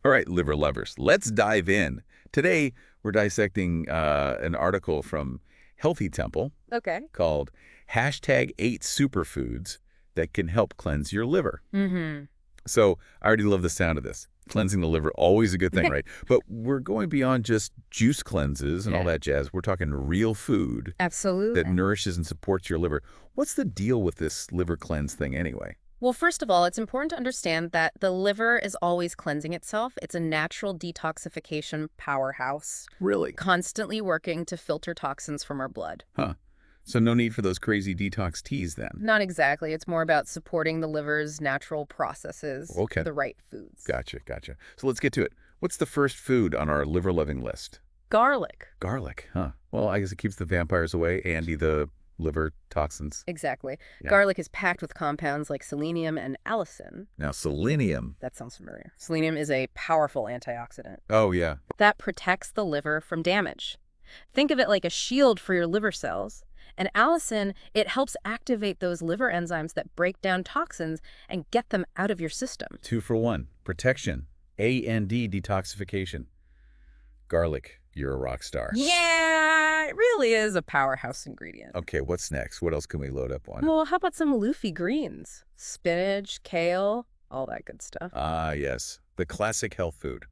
All right, liver lovers, let's dive in. Today, we're dissecting an article from Healthy Temple Okay. called #8 Superfoods that can help cleanse your liver. Mm-hmm. So I already love the sound of this. Cleansing the liver, always a good thing, right? But we're going beyond just juice cleanses and all Yeah. that jazz. We're talking real food that Absolutely. nourishes and supports your liver. What's the deal with this liver cleanse thing anyway? Well, first of all, it's important to understand that the liver is always cleansing itself. It's a natural detoxification powerhouse, Really? constantly working to filter toxins from our blood. Huh. So no need for those crazy detox teas then. Not exactly. It's more about supporting the liver's natural processes Okay. through the right foods. Gotcha, gotcha. So let's get to it. What's the first food on our liver-loving list? Garlic. Garlic, huh? Well, I guess it keeps the vampires away and the liver toxins. Exactly. Yeah. Garlic is packed with compounds like selenium and allicin. Now, selenium. That sounds familiar. Selenium is a powerful antioxidant Oh, yeah. that protects the liver from damage. Think of it like a shield for your liver cells. And allicin, it helps activate those liver enzymes that break down toxins and get them out of your system. 2 for 1. Protection. A&D detoxification. Garlic, you're a rock star. Yeah, it really is a powerhouse ingredient. Okay, what's next? What else can we load up on? Well, how about some leafy greens? Spinach, kale, all that good stuff. Ah, yes. The classic health food.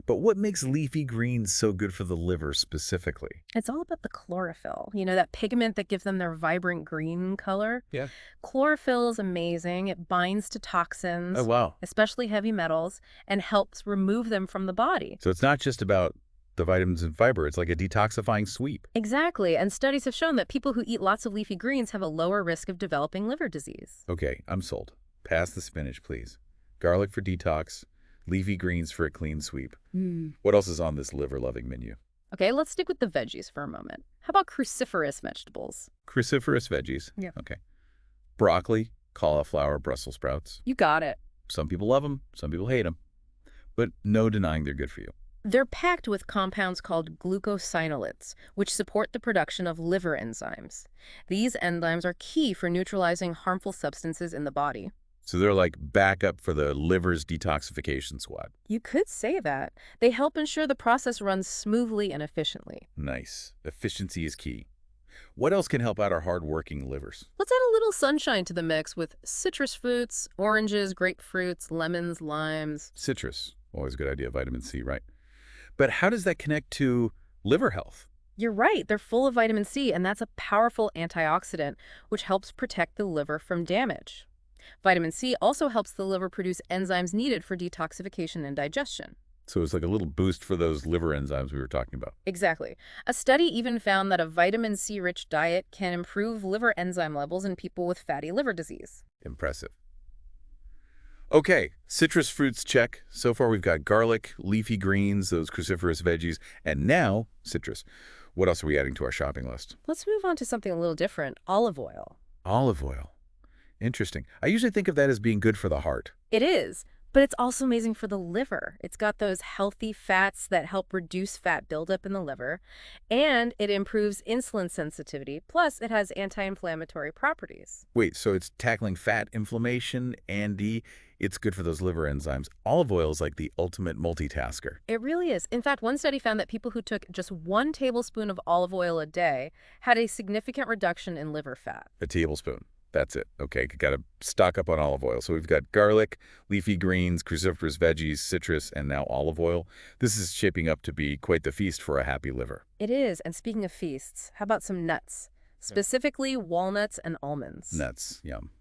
But what makes leafy greens so good for the liver specifically? It's all about the chlorophyll, that pigment that gives them their vibrant green color. Yeah. Chlorophyll is amazing. It binds to Oh, toxins, wow. especially heavy metals, and helps remove them from the body. So it's not just about the vitamins and fiber. It's like a detoxifying sweep. Exactly, and studies have shown that people who eat lots of leafy greens have a lower risk of developing liver disease. Okay, I'm sold. Pass the spinach, please. Garlic for detox, leafy greens for a clean sweep. What else is on this liver-loving menu? Okay, let's stick with the veggies for a moment. How about cruciferous vegetables? Cruciferous veggies. Yeah. Okay. Broccoli, cauliflower, Brussels sprouts. You got it. Some people love them, some people hate them. But no denying they're good for you. They're packed with compounds called glucosinolates, which support the production of liver enzymes. These enzymes are key for neutralizing harmful substances in the body. So they're like backup for the liver's detoxification squad. You could say that. They help ensure the process runs smoothly and efficiently. Nice. Efficiency is key. What else can help out our hardworking livers? Let's add a little sunshine to the mix with citrus fruits, oranges, grapefruits, lemons, limes. Citrus. Always a good idea. Vitamin C, right? But how does that connect to liver health? You're right, they're full of vitamin C, and that's a powerful antioxidant, which helps protect the liver from damage. Vitamin C also helps the liver produce enzymes needed for detoxification and digestion. So it's like a little boost for those liver enzymes we were talking about. Exactly. A study even found that a vitamin C-rich diet can improve liver enzyme levels in people with fatty liver disease. Impressive. Okay, citrus fruits check. So far we've got garlic, leafy greens, those cruciferous veggies, and now citrus. What else are we adding to our shopping list? Let's move on to something a little different, olive oil. Olive oil. Interesting. I usually think of that as being good for the heart. It is, but it's also amazing for the liver. It's got those healthy fats that help reduce fat buildup in the liver, and it improves insulin sensitivity. Plus, it has anti-inflammatory properties. Wait, so it's tackling fat, inflammation, and it's good for those liver enzymes. Olive oil is like the ultimate multitasker. It really is. In fact, one study found that people who took just 1 tablespoon of olive oil a day had a significant reduction in liver fat. A tablespoon. That's it. Okay, got to stock up on olive oil. So we've got garlic, leafy greens, cruciferous veggies, citrus, and now olive oil. This is shaping up to be quite the feast for a happy liver. It is. And speaking of feasts, how about some nuts? Specifically, walnuts and almonds. Nuts, yum.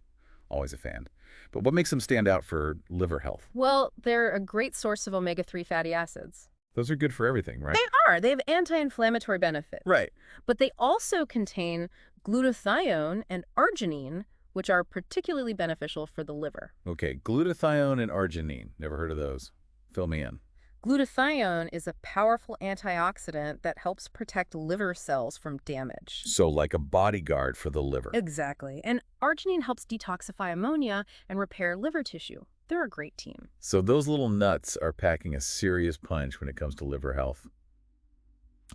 Always a fan. But what makes them stand out for liver health? Well, they're a great source of omega-3 fatty acids. Those are good for everything, right? They are. They have anti-inflammatory benefits. Right. But they also contain glutathione and arginine, which are particularly beneficial for the liver. Okay, glutathione and arginine. Never heard of those. Fill me in. Glutathione is a powerful antioxidant that helps protect liver cells from damage. So like a bodyguard for the liver. Exactly. And arginine helps detoxify ammonia and repair liver tissue. They're a great team. So those little nuts are packing a serious punch when it comes to liver health.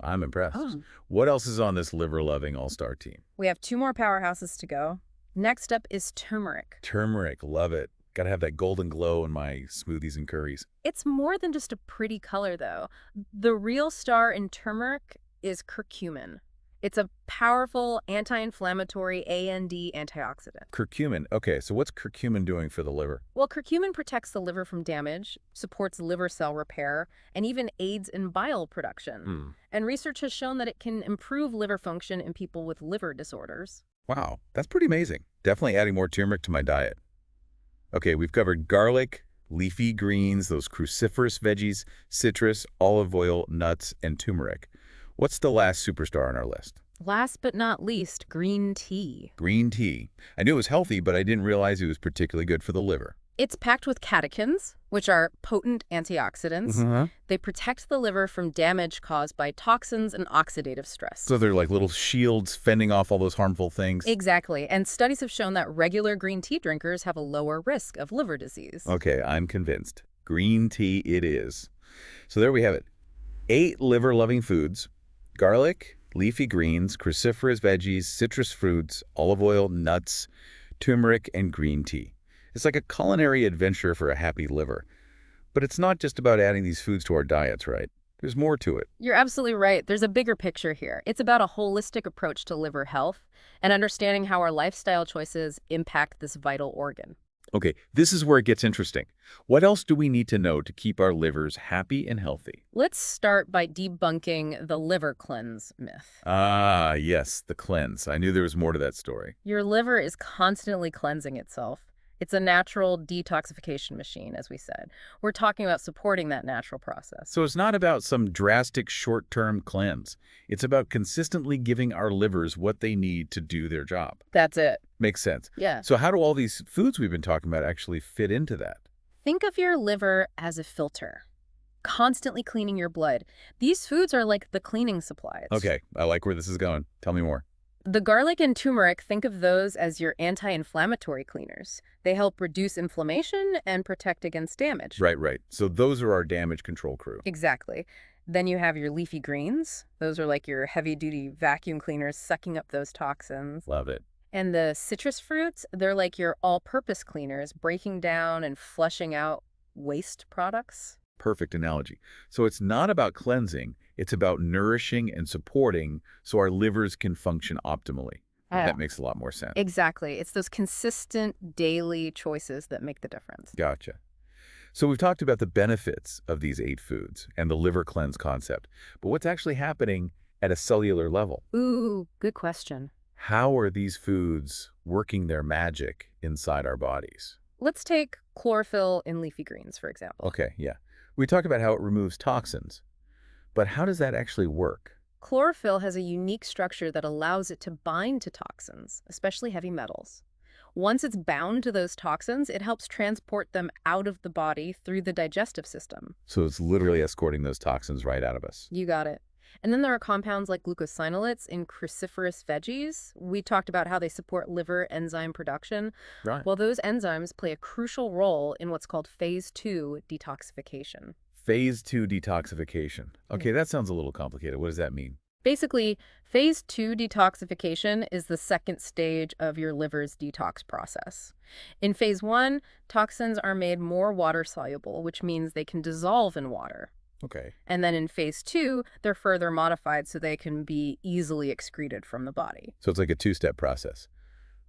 I'm impressed. Oh. What else is on this liver-loving all-star team? We have 2 more powerhouses to go. Next up is turmeric. Turmeric, love it. Gotta have that golden glow in my smoothies and curries. It's more than just a pretty color, though. The real star in turmeric is curcumin. It's a powerful anti-inflammatory A&D antioxidant. Curcumin. Okay, so what's curcumin doing for the liver? Well, curcumin protects the liver from damage, supports liver cell repair, and even aids in bile production. Hmm. And research has shown that it can improve liver function in people with liver disorders. Wow, that's pretty amazing. Definitely adding more turmeric to my diet. Okay, we've covered garlic, leafy greens, those cruciferous veggies, citrus, olive oil, nuts, and turmeric. What's the last superstar on our list? Last but not least, green tea. Green tea. I knew it was healthy, but I didn't realize it was particularly good for the liver. It's packed with catechins, which are potent antioxidants. Mm-hmm. They protect the liver from damage caused by toxins and oxidative stress. So they're like little shields fending off all those harmful things? Exactly. And studies have shown that regular green tea drinkers have a lower risk of liver disease. Okay, I'm convinced. Green tea it is. So there we have it. 8 liver-loving foods: garlic, leafy greens, cruciferous veggies, citrus fruits, olive oil, nuts, turmeric, and green tea. It's like a culinary adventure for a happy liver. But it's not just about adding these foods to our diets, right? There's more to it. You're absolutely right. There's a bigger picture here. It's about a holistic approach to liver health and understanding how our lifestyle choices impact this vital organ. Okay, this is where it gets interesting. What else do we need to know to keep our livers happy and healthy? Let's start by debunking the liver cleanse myth. Ah, yes, the cleanse. I knew there was more to that story. Your liver is constantly cleansing itself. It's a natural detoxification machine, as we said. We're talking about supporting that natural process. So it's not about some drastic short-term cleanse. It's about consistently giving our livers what they need to do their job. That's it. Makes sense. Yeah. So how do all these foods we've been talking about actually fit into that? Think of your liver as a filter, constantly cleaning your blood. These foods are like the cleaning supplies. Okay, I like where this is going. Tell me more. The garlic and turmeric, think of those as your anti-inflammatory cleaners. They help reduce inflammation and protect against damage. Right, right. So those are our damage control crew. Exactly. Then you have your leafy greens. Those are like your heavy-duty vacuum cleaners sucking up those toxins. Love it. And the citrus fruits, they're like your all-purpose cleaners, breaking down and flushing out waste products. Perfect analogy. So it's not about cleansing, it's about nourishing and supporting so our livers can function optimally. That makes a lot more sense. Exactly. It's those consistent daily choices that make the difference. Gotcha. So we've talked about the benefits of these 8 foods and the liver cleanse concept, but what's actually happening at a cellular level? Ooh, good question. How are these foods working their magic inside our bodies? Let's take chlorophyll in leafy greens, for example. Okay, yeah. We talked about how it removes toxins, but how does that actually work? Chlorophyll has a unique structure that allows it to bind to toxins, especially heavy metals. Once it's bound to those toxins, it helps transport them out of the body through the digestive system. So it's literally escorting those toxins right out of us. You got it. And then there are compounds like glucosinolates in cruciferous veggies. We talked about how they support liver enzyme production. Right. Well, those enzymes play a crucial role in what's called phase 2 detoxification. Phase 2 detoxification. Okay, that sounds a little complicated. What does that mean? Basically, phase 2 detoxification is the second stage of your liver's detox process. In phase 1, toxins are made more water-soluble, which means they can dissolve in water. Okay. And then in phase 2, they're further modified so they can be easily excreted from the body. So it's like a 2-step process.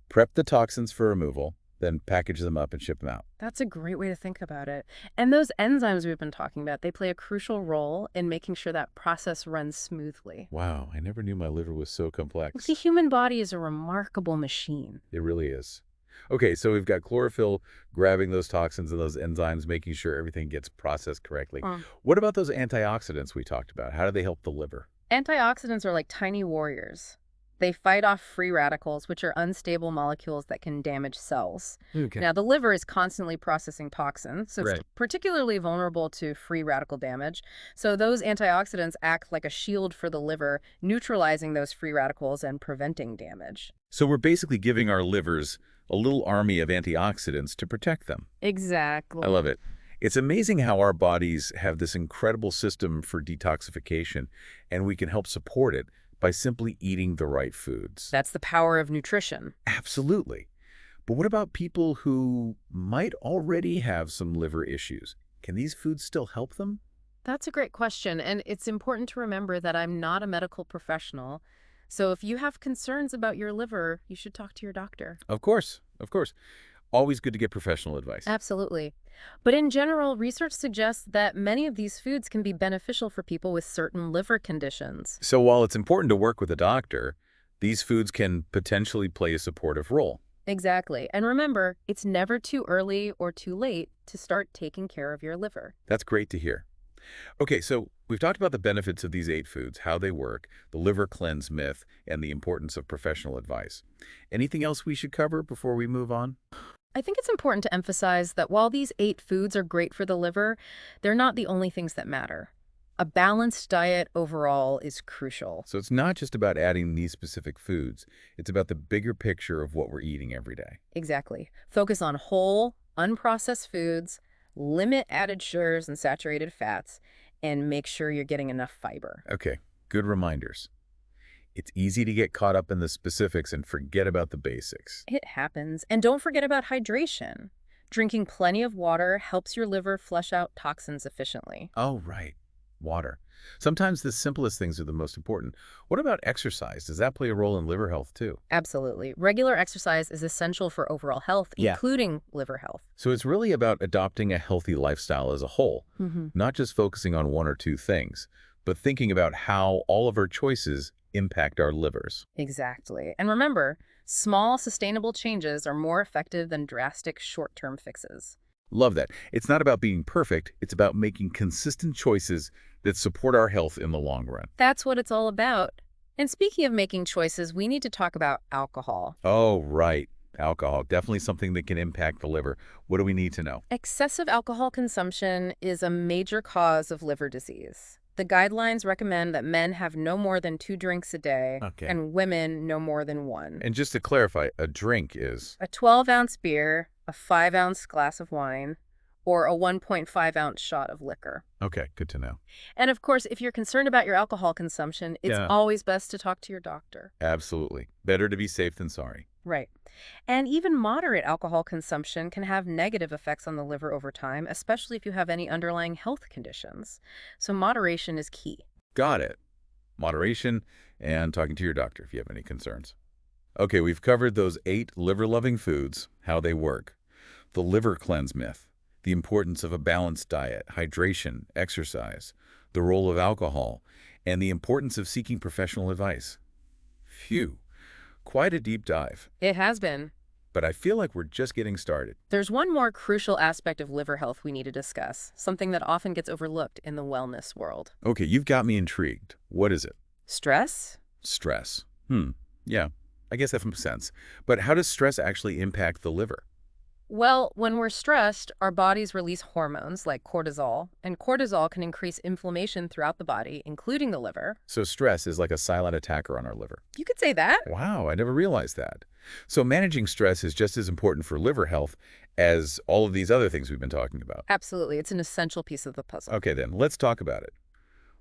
Prep the toxins for removal, then package them up and ship them out. That's a great way to think about it. And those enzymes we've been talking about, they play a crucial role in making sure that process runs smoothly. Wow, I never knew my liver was so complex. The human body is a remarkable machine. It really is. Okay, so we've got chlorophyll grabbing those toxins and those enzymes, making sure everything gets processed correctly. What about those antioxidants we talked about? How do they help the liver? Antioxidants are like tiny warriors. They fight off free radicals, which are unstable molecules that can damage cells. Okay. Now, the liver is constantly processing toxins, so it's Right. particularly vulnerable to free radical damage. So those antioxidants act like a shield for the liver, neutralizing those free radicals and preventing damage. So we're basically giving our livers a little army of antioxidants to protect them. Exactly. I love it. It's amazing how our bodies have this incredible system for detoxification, and we can help support it by simply eating the right foods. That's the power of nutrition. Absolutely. But what about people who might already have some liver issues? Can these foods still help them? That's a great question, and it's important to remember that I'm not a medical professional. So if you have concerns about your liver, you should talk to your doctor. Of course, of course. Always good to get professional advice. Absolutely. But in general, research suggests that many of these foods can be beneficial for people with certain liver conditions. So while it's important to work with a doctor, these foods can potentially play a supportive role. Exactly. And remember, it's never too early or too late to start taking care of your liver. That's great to hear. Okay, so we've talked about the benefits of these 8 foods, how they work, the liver cleanse myth, and the importance of professional advice. Anything else we should cover before we move on? I think it's important to emphasize that while these 8 foods are great for the liver, they're not the only things that matter. A balanced diet overall is crucial. So it's not just about adding these specific foods. It's about the bigger picture of what we're eating every day. Exactly. Focus on whole, unprocessed foods, limit added sugars and saturated fats, and make sure you're getting enough fiber. Okay, good reminders. It's easy to get caught up in the specifics and forget about the basics. It happens. And don't forget about hydration. Drinking plenty of water helps your liver flush out toxins efficiently. Oh, right. Water. Sometimes the simplest things are the most important. What about exercise? Does that play a role in liver health too? Absolutely. Regular exercise is essential for overall health, Yeah. including liver health. So it's really about adopting a healthy lifestyle as a whole, not just focusing on one or two things, but thinking about how all of our choices impact our livers. Exactly. And remember, small, sustainable changes are more effective than drastic short-term fixes. Love that. It's not about being perfect. It's about making consistent choices that support our health in the long run. That's what it's all about. And speaking of making choices, we need to talk about alcohol. Oh, right. Alcohol. Definitely something that can impact the liver. What do we need to know? Excessive alcohol consumption is a major cause of liver disease. The guidelines recommend that men have no more than 2 drinks a day Okay. and women no more than 1. And just to clarify, a drink is... A 12-ounce beer, a 5-ounce glass of wine, or a 1.5-ounce shot of liquor. Okay, good to know. And of course, if you're concerned about your alcohol consumption, it's Yeah. always best to talk to your doctor. Absolutely. Better to be safe than sorry. Right. And even moderate alcohol consumption can have negative effects on the liver over time, especially if you have any underlying health conditions. So moderation is key. Got it. Moderation and talking to your doctor if you have any concerns. Okay, we've covered those 8 liver-loving foods, how they work, the liver cleanse myth, the importance of a balanced diet, hydration, exercise, the role of alcohol, and the importance of seeking professional advice. Phew, quite a deep dive. It has been. But I feel like we're just getting started. There's one more crucial aspect of liver health we need to discuss, something that often gets overlooked in the wellness world. Okay, you've got me intrigued. What is it? Stress? Stress. Yeah, I guess that makes sense. But how does stress actually impact the liver? Well, when we're stressed, our bodies release hormones like cortisol, and cortisol can increase inflammation throughout the body, including the liver. So stress is like a silent attacker on our liver. You could say that. Wow, I never realized that. So managing stress is just as important for liver health as all of these other things we've been talking about. Absolutely. It's an essential piece of the puzzle. Okay, then, let's talk about it.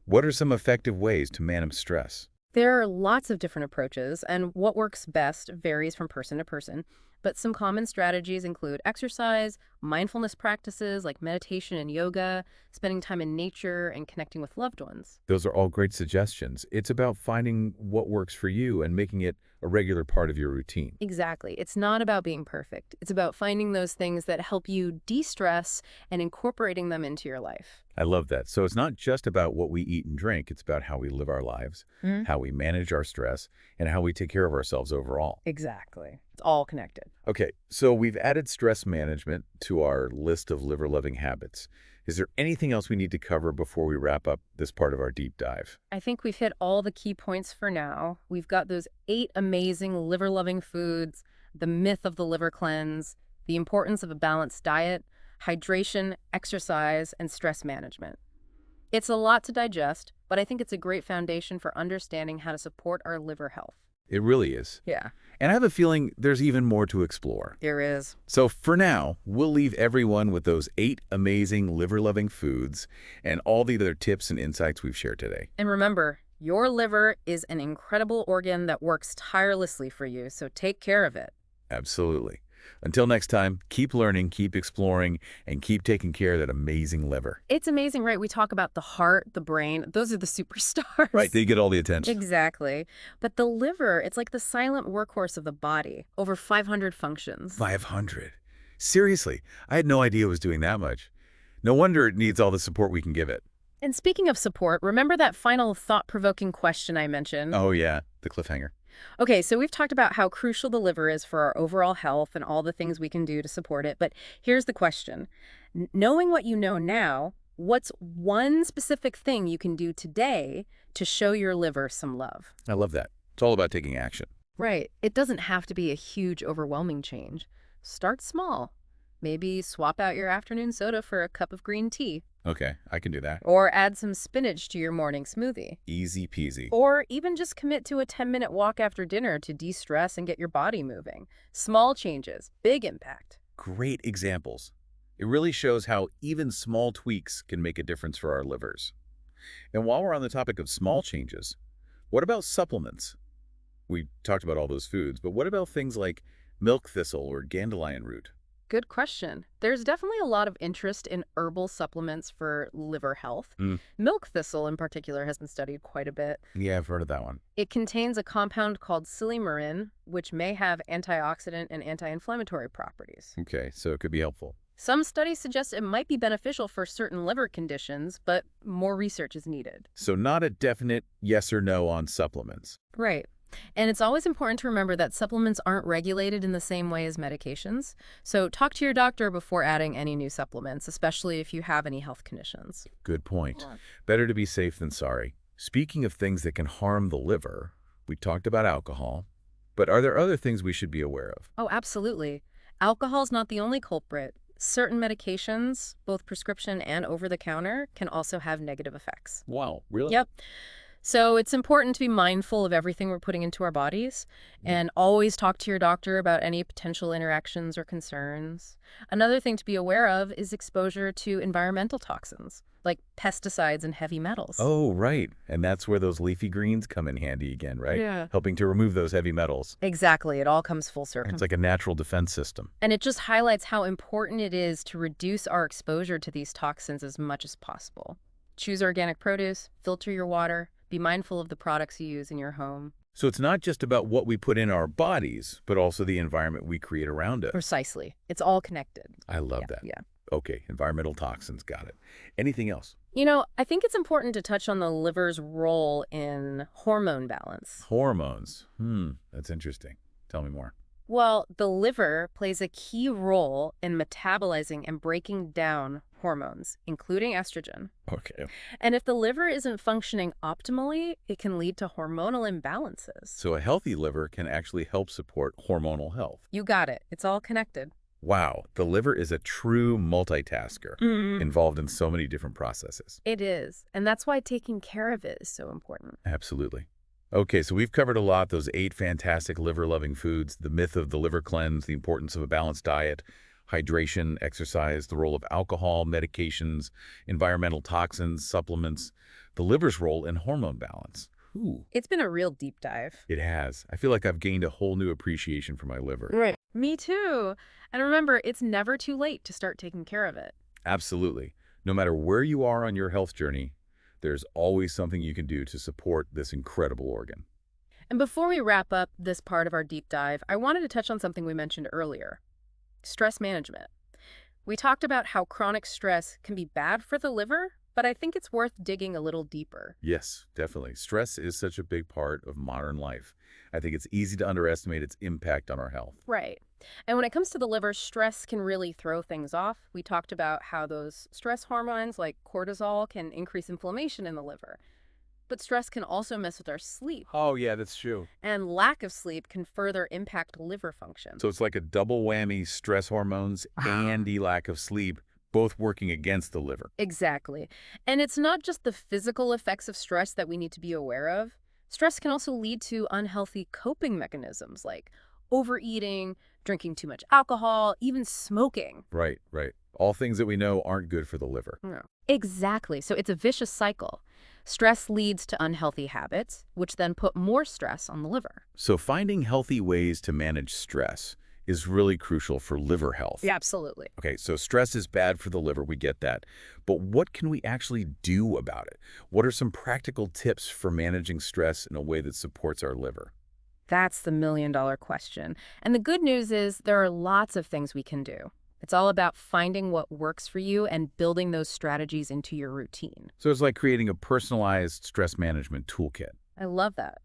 What are some effective ways to manage stress? There are lots of different approaches, and what works best varies from person to person. But some common strategies include exercise, mindfulness practices like meditation and yoga, spending time in nature, and connecting with loved ones. Those are all great suggestions. It's about finding what works for you and making it a regular part of your routine. Exactly. It's not about being perfect. It's about finding those things that help you de-stress and incorporating them into your life. I love that. So it's not just about what we eat and drink. It's about how we live our lives, how we manage our stress, and how we take care of ourselves overall. Exactly. It's all connected. Okay, so we've added stress management to our list of liver-loving habits. Is there anything else we need to cover before we wrap up this part of our deep dive? I think we've hit all the key points for now. We've got those 8 amazing liver-loving foods, the myth of the liver cleanse, the importance of a balanced diet, hydration, exercise, and stress management. It's a lot to digest, but I think it's a great foundation for understanding how to support our liver health. It really is. Yeah, And I have a feeling there's even more to explore. there is. So for now, we'll leave everyone with those 8 amazing liver-loving foods and all the other tips and insights we've shared today. And remember, your liver is an incredible organ that works tirelessly for you, so take care of it. Absolutely. Until next time, keep learning, keep exploring, and keep taking care of that amazing liver. It's amazing, right? We talk about the heart, the brain. Those are the superstars. Right, they get all the attention. Exactly. But the liver, it's like the silent workhorse of the body. Over 500 functions. 500. Seriously, I had no idea it was doing that much. No wonder it needs all the support we can give it. And speaking of support, remember that final thought-provoking question I mentioned? Oh yeah, the cliffhanger. Okay, so we've talked about how crucial the liver is for our overall health and all the things we can do to support it. But here's the question. Knowing what you know now, what's one specific thing you can do today to show your liver some love? I love that. It's all about taking action. Right. It doesn't have to be a huge, overwhelming change. Start small. Maybe swap out your afternoon soda for a cup of green tea. Okay, I can do that. Or add some spinach to your morning smoothie. Easy peasy. Or even just commit to a 10-minute walk after dinner to de-stress and get your body moving. Small changes, big impact. Great examples. It really shows how even small tweaks can make a difference for our livers. And while we're on the topic of small changes, what about supplements? We talked about all those foods, but what about things like milk thistle or dandelion root? Good question. There's definitely a lot of interest in herbal supplements for liver health. Milk thistle, in particular, has been studied quite a bit. Yeah, I've heard of that one. It contains a compound called silymarin, which may have antioxidant and anti-inflammatory properties. Okay, so it could be helpful. Some studies suggest it might be beneficial for certain liver conditions, but more research is needed. So not a definite yes or no on supplements. Right. And it's always important to remember that supplements aren't regulated in the same way as medications. So talk to your doctor before adding any new supplements, especially if you have any health conditions. Good point. Better to be safe than sorry. Speaking of things that can harm the liver, we talked about alcohol, but are there other things we should be aware of? Oh, absolutely. Alcohol's not the only culprit. Certain medications, both prescription and over-the-counter, can also have negative effects. Wow, really? Yep. So it's important to be mindful of everything we're putting into our bodies and always talk to your doctor about any potential interactions or concerns. Another thing to be aware of is exposure to environmental toxins, like pesticides and heavy metals. Oh, right. And that's where those leafy greens come in handy again, right? Yeah. Helping to remove those heavy metals. Exactly. It all comes full circle. It's like a natural defense system. And it just highlights how important it is to reduce our exposure to these toxins as much as possible. Choose organic produce, filter your water, be mindful of the products you use in your home. So it's not just about what we put in our bodies, but also the environment we create around us. Precisely. It's all connected. I love that. Yeah. Okay, environmental toxins, got it. Anything else? You know, I think it's important to touch on the liver's role in hormone balance. Hormones. That's interesting. Tell me more. Well, the liver plays a key role in metabolizing and breaking down hormones, including estrogen. Okay. And if the liver isn't functioning optimally, it can lead to hormonal imbalances. So a healthy liver can actually help support hormonal health. You got it. It's all connected. Wow, the liver is a true multitasker, involved in so many different processes. It is. And that's why taking care of it is so important. Absolutely. Okay, so we've covered a lot, those 8 fantastic liver-loving foods, the myth of the liver cleanse, the importance of a balanced diet, hydration, exercise, the role of alcohol, medications, environmental toxins, supplements, the liver's role in hormone balance. Ooh. It's been a real deep dive. It has. I feel like I've gained a whole new appreciation for my liver. Right. Me too. And remember, it's never too late to start taking care of it. Absolutely. No matter where you are on your health journey, there's always something you can do to support this incredible organ. And before we wrap up this part of our deep dive, I wanted to touch on something we mentioned earlier. Stress management. We talked about how chronic stress can be bad for the liver, but I think it's worth digging a little deeper. Yes, definitely. Stress is such a big part of modern life. I think it's easy to underestimate its impact on our health. Right. And when it comes to the liver, stress can really throw things off. We talked about how those stress hormones like cortisol can increase inflammation in the liver. But stress can also mess with our sleep. Oh, yeah, that's true. And lack of sleep can further impact liver function. So it's like a double whammy: stress hormones and the lack of sleep, both working against the liver. Exactly. And it's not just the physical effects of stress that we need to be aware of. Stress can also lead to unhealthy coping mechanisms like overeating, drinking too much alcohol, even smoking. Right, right. All things that we know aren't good for the liver. No. Exactly. So it's a vicious cycle. Stress leads to unhealthy habits, which then put more stress on the liver. So finding healthy ways to manage stress is really crucial for liver health. Yeah, absolutely. Okay, so stress is bad for the liver, we get that. But what can we actually do about it? What are some practical tips for managing stress in a way that supports our liver? That's the million-dollar question. And the good news is there are lots of things we can do. It's all about finding what works for you and building those strategies into your routine. So it's like creating a personalized stress management toolkit. I love that.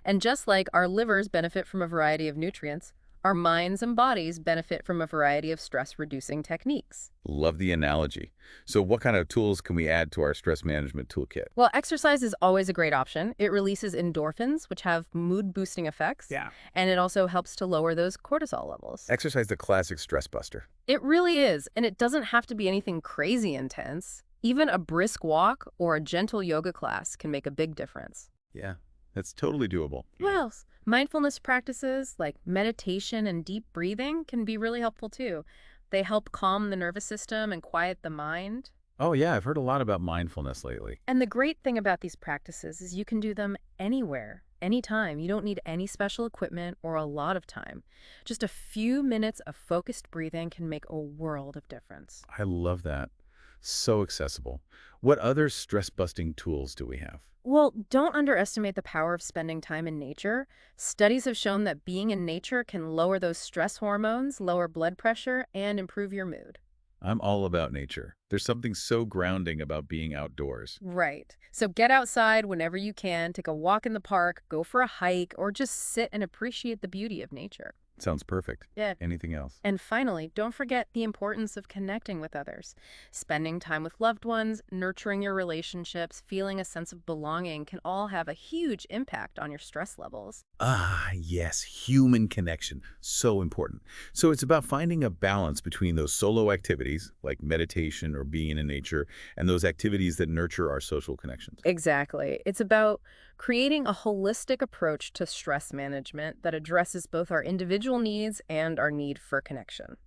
And just like our livers benefit from a variety of nutrients, our minds and bodies benefit from a variety of stress-reducing techniques. Love the analogy. So what kind of tools can we add to our stress management toolkit? Well, exercise is always a great option. It releases endorphins, which have mood-boosting effects, Yeah. and it also helps to lower those cortisol levels. Exercise, the classic stress buster. It really is, and it doesn't have to be anything crazy intense. Even a brisk walk or a gentle yoga class can make a big difference. Yeah, that's totally doable. What else? Mindfulness practices like meditation and deep breathing can be really helpful too. They help calm the nervous system and quiet the mind. Oh yeah, I've heard a lot about mindfulness lately. And the great thing about these practices is you can do them anywhere, anytime. You don't need any special equipment or a lot of time. Just a few minutes of focused breathing can make a world of difference. I love that. So accessible. What other stress-busting tools do we have? Well, don't underestimate the power of spending time in nature. Studies have shown that being in nature can lower those stress hormones, lower blood pressure, and improve your mood. I'm all about nature. There's something so grounding about being outdoors. Right. So get outside whenever you can, take a walk in the park, go for a hike, or just sit and appreciate the beauty of nature. Sounds perfect. Yeah. Anything else? And finally, don't forget the importance of connecting with others. Spending time with loved ones, nurturing your relationships, feeling a sense of belonging can all have a huge impact on your stress levels. Ah, yes, human connection. So important. So it's about finding a balance between those solo activities, like meditation or being in nature, and those activities that nurture our social connections. Exactly. It's about creating a holistic approach to stress management that addresses both our individual needs and our need for connection.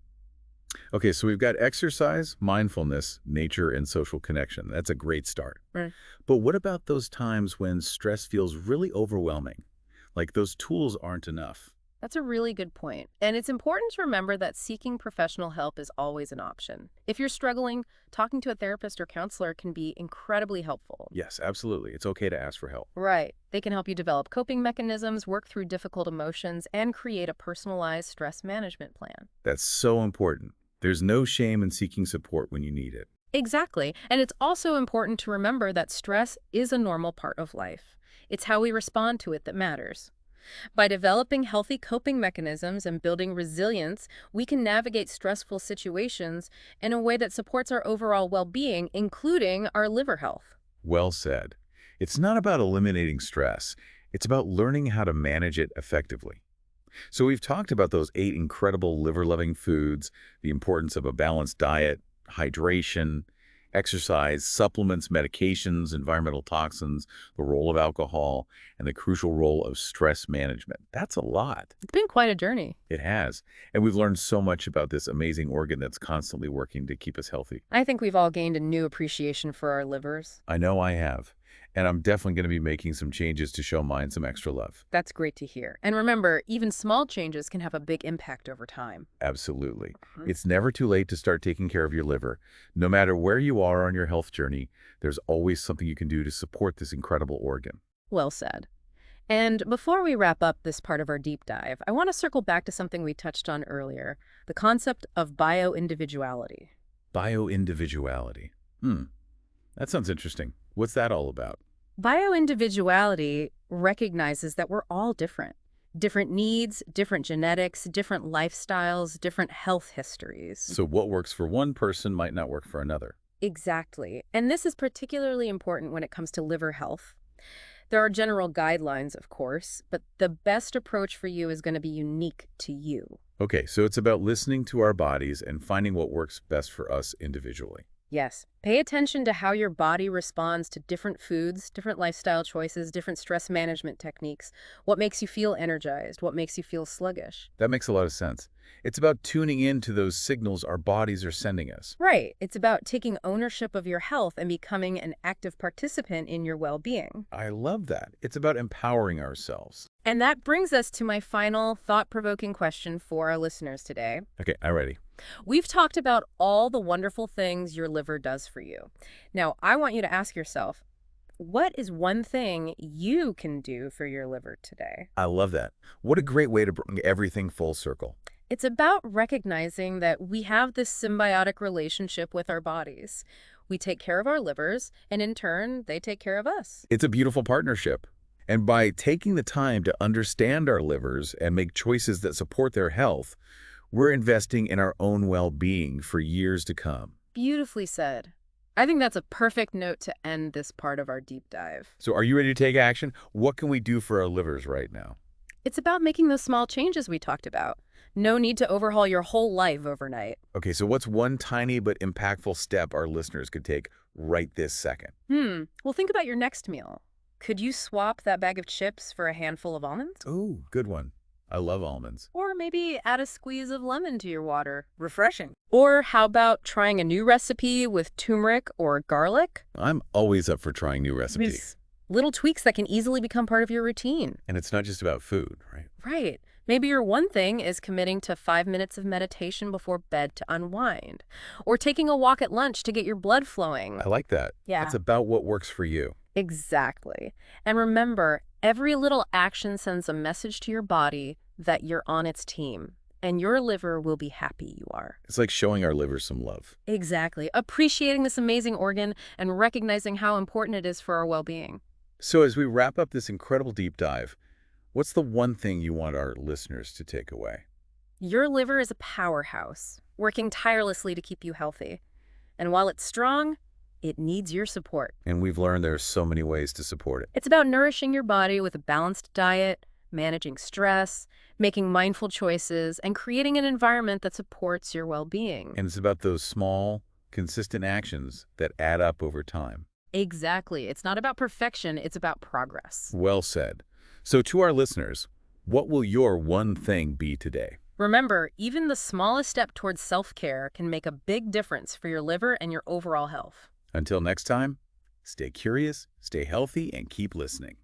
Okay, so we've got exercise, mindfulness, nature, and social connection. That's a great start. Right. But what about those times when stress feels really overwhelming? Like those tools aren't enough. That's a really good point. And it's important to remember that seeking professional help is always an option. If you're struggling, talking to a therapist or counselor can be incredibly helpful. Yes, absolutely. It's okay to ask for help. Right. They can help you develop coping mechanisms, work through difficult emotions, and create a personalized stress management plan. That's so important. There's no shame in seeking support when you need it. Exactly. And it's also important to remember that stress is a normal part of life. It's how we respond to it that matters. By developing healthy coping mechanisms and building resilience, we can navigate stressful situations in a way that supports our overall well-being, including our liver health. Well said. It's not about eliminating stress. It's about learning how to manage it effectively. So we've talked about those 8 incredible liver-loving foods, the importance of a balanced diet, hydration, exercise, supplements, medications, environmental toxins, the role of alcohol, and the crucial role of stress management. That's a lot. It's been quite a journey. It has. And we've learned so much about this amazing organ that's constantly working to keep us healthy. I think we've all gained a new appreciation for our livers. I know I have. And I'm definitely going to be making some changes to show mine some extra love. That's great to hear. And remember, even small changes can have a big impact over time. Absolutely. It's never too late to start taking care of your liver. No matter where you are on your health journey, there's always something you can do to support this incredible organ. Well said. And before we wrap up this part of our deep dive, I want to circle back to something we touched on earlier, the concept of bio-individuality. Bio-individuality. That sounds interesting. What's that all about? Bio-individuality recognizes that we're all different. Different needs, different genetics, different lifestyles, different health histories. So what works for one person might not work for another. Exactly. And this is particularly important when it comes to liver health. There are general guidelines, of course, but the best approach for you is going to be unique to you. Okay, so it's about listening to our bodies and finding what works best for us individually. Yes. Pay attention to how your body responds to different foods, different lifestyle choices, different stress management techniques. What makes you feel energized? What makes you feel sluggish? That makes a lot of sense. It's about tuning in to those signals our bodies are sending us. Right. It's about taking ownership of your health and becoming an active participant in your well-being. I love that. It's about empowering ourselves. And that brings us to my final thought-provoking question for our listeners today. Okay, I'm ready. We've talked about all the wonderful things your liver does for you. Now, I want you to ask yourself, what is one thing you can do for your liver today? I love that. What a great way to bring everything full circle. It's about recognizing that we have this symbiotic relationship with our bodies. We take care of our livers, and in turn, they take care of us. It's a beautiful partnership. And by taking the time to understand our livers and make choices that support their health, we're investing in our own well-being for years to come. Beautifully said. I think that's a perfect note to end this part of our deep dive. So are you ready to take action? What can we do for our livers right now? It's about making those small changes we talked about. No need to overhaul your whole life overnight. Okay, so what's one tiny but impactful step our listeners could take right this second? Well, think about your next meal. Could you swap that bag of chips for a handful of almonds? Oh, good one. I love almonds. Or maybe add a squeeze of lemon to your water. Refreshing. Or how about trying a new recipe with turmeric or garlic? I'm always up for trying new recipes. These little tweaks that can easily become part of your routine. And it's not just about food, right? Right. Maybe your one thing is committing to 5 minutes of meditation before bed to unwind. Or taking a walk at lunch to get your blood flowing. I like that. Yeah. That's about what works for you. Exactly. And remember, every little action sends a message to your body that you're on its team. And your liver will be happy you are. It's like showing our liver some love. Exactly. Appreciating this amazing organ and recognizing how important it is for our well-being. So as we wrap up this incredible deep dive, what's the one thing you want our listeners to take away? Your liver is a powerhouse, working tirelessly to keep you healthy. And while it's strong, it needs your support. And we've learned there are so many ways to support it. It's about nourishing your body with a balanced diet, managing stress, making mindful choices, and creating an environment that supports your well-being. And it's about those small, consistent actions that add up over time. Exactly. It's not about perfection, it's about progress. Well said. So to our listeners, what will your one thing be today? Remember, even the smallest step towards self-care can make a big difference for your liver and your overall health. Until next time, stay curious, stay healthy, and keep listening.